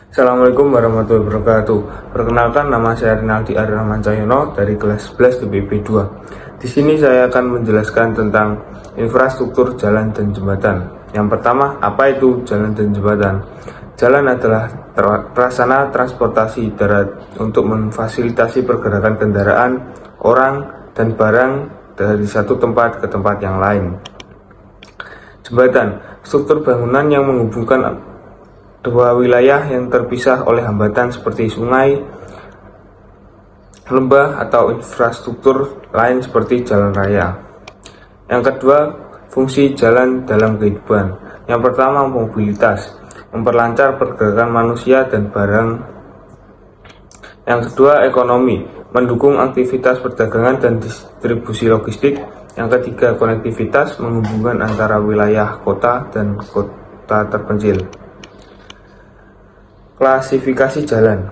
Assalamualaikum warahmatullahi wabarakatuh. Perkenalkan, nama saya Rinaldi Arrahman Cahyono dari kelas 11 DPP 2. Di sini saya akan menjelaskan tentang infrastruktur jalan dan jembatan. Yang pertama, apa itu jalan dan jembatan? Jalan adalah prasarana transportasi darat untuk memfasilitasi pergerakan kendaraan, orang, dan barang dari satu tempat ke tempat yang lain. Jembatan, struktur bangunan yang menghubungkan dua wilayah yang terpisah oleh hambatan seperti sungai, lembah, atau infrastruktur lain seperti jalan raya. Yang kedua, fungsi jalan dalam kehidupan. Yang pertama, mobilitas, memperlancar pergerakan manusia dan barang. Yang kedua, ekonomi, mendukung aktivitas perdagangan dan distribusi logistik. Yang ketiga, konektivitas, menghubungkan antara wilayah kota dan kota terpencil. Klasifikasi jalan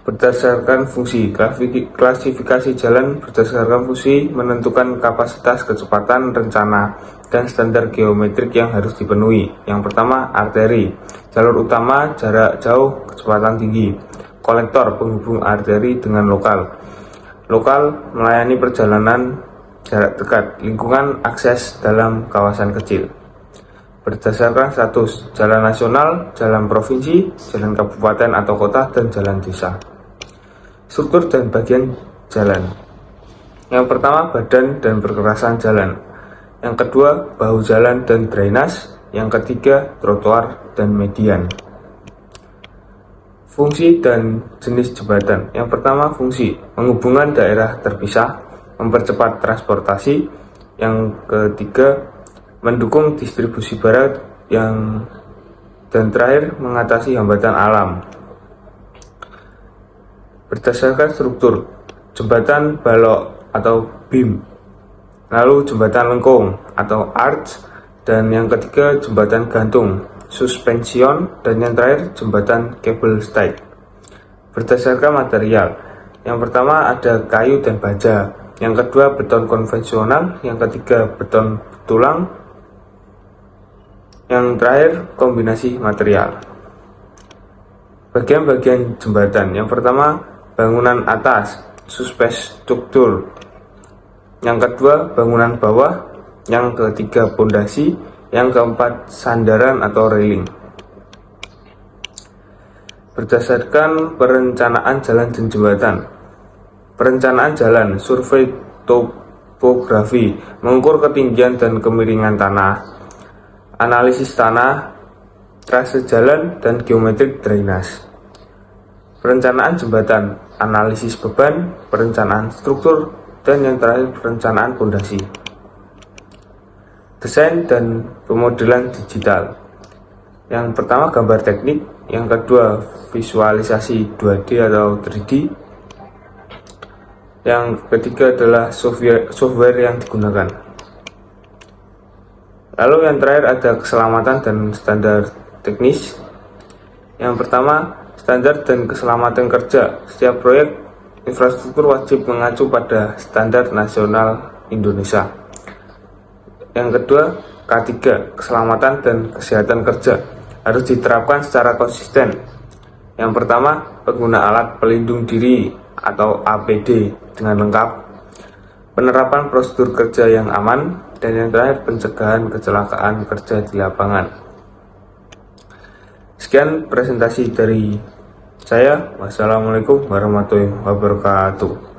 berdasarkan fungsi. Klasifikasi jalan berdasarkan fungsi menentukan kapasitas, kecepatan, rencana, dan standar geometrik yang harus dipenuhi. Yang pertama, arteri, jalur utama, jarak jauh, kecepatan tinggi. Kolektor, penghubung arteri dengan lokal. Lokal, melayani perjalanan jarak dekat. Lingkungan, akses dalam kawasan kecil. Berdasarkan status, jalan nasional, jalan provinsi, jalan kabupaten atau kota, dan jalan desa. Struktur dan bagian jalan. Yang pertama, badan dan perkerasan jalan. Yang kedua, bahu jalan dan drainase. Yang ketiga, trotoar dan median. Fungsi dan jenis jembatan. Yang pertama, fungsi, menghubungkan daerah terpisah, mempercepat transportasi. Yang ketiga, mendukung distribusi barang dan terakhir, mengatasi hambatan alam. Berdasarkan struktur, jembatan balok atau beam, lalu jembatan lengkung atau arch, dan yang ketiga jembatan gantung, suspension, dan yang terakhir jembatan kabel stay. Berdasarkan material, yang pertama ada kayu dan baja, yang kedua beton konvensional, yang ketiga beton tulang, yang terakhir kombinasi material. Bagian-bagian jembatan. Yang pertama, bangunan atas, substruktur. Yang kedua, bangunan bawah. Yang ketiga, pondasi. Yang keempat, sandaran atau railing. Berdasarkan perencanaan jalan dan jembatan. Perencanaan jalan, survei topografi, mengukur ketinggian dan kemiringan tanah, analisis tanah, trase jalan, dan geometrik drainase. Perencanaan jembatan, analisis beban, perencanaan struktur, dan yang terakhir perencanaan pondasi. Desain dan pemodelan digital. Yang pertama, gambar teknik. Yang kedua, visualisasi 2D atau 3D. Yang ketiga adalah software yang digunakan. Lalu yang terakhir ada keselamatan dan standar teknis. Yang pertama, standar dan keselamatan kerja. Setiap proyek infrastruktur wajib mengacu pada standar nasional Indonesia. Yang kedua, K3, keselamatan dan kesehatan kerja, harus diterapkan secara konsisten. Yang pertama, pengguna alat pelindung diri atau APD dengan lengkap, penerapan prosedur kerja yang aman, dan yang terakhir pencegahan kecelakaan kerja di lapangan. Sekian presentasi dari saya. Wassalamualaikum warahmatullahi wabarakatuh.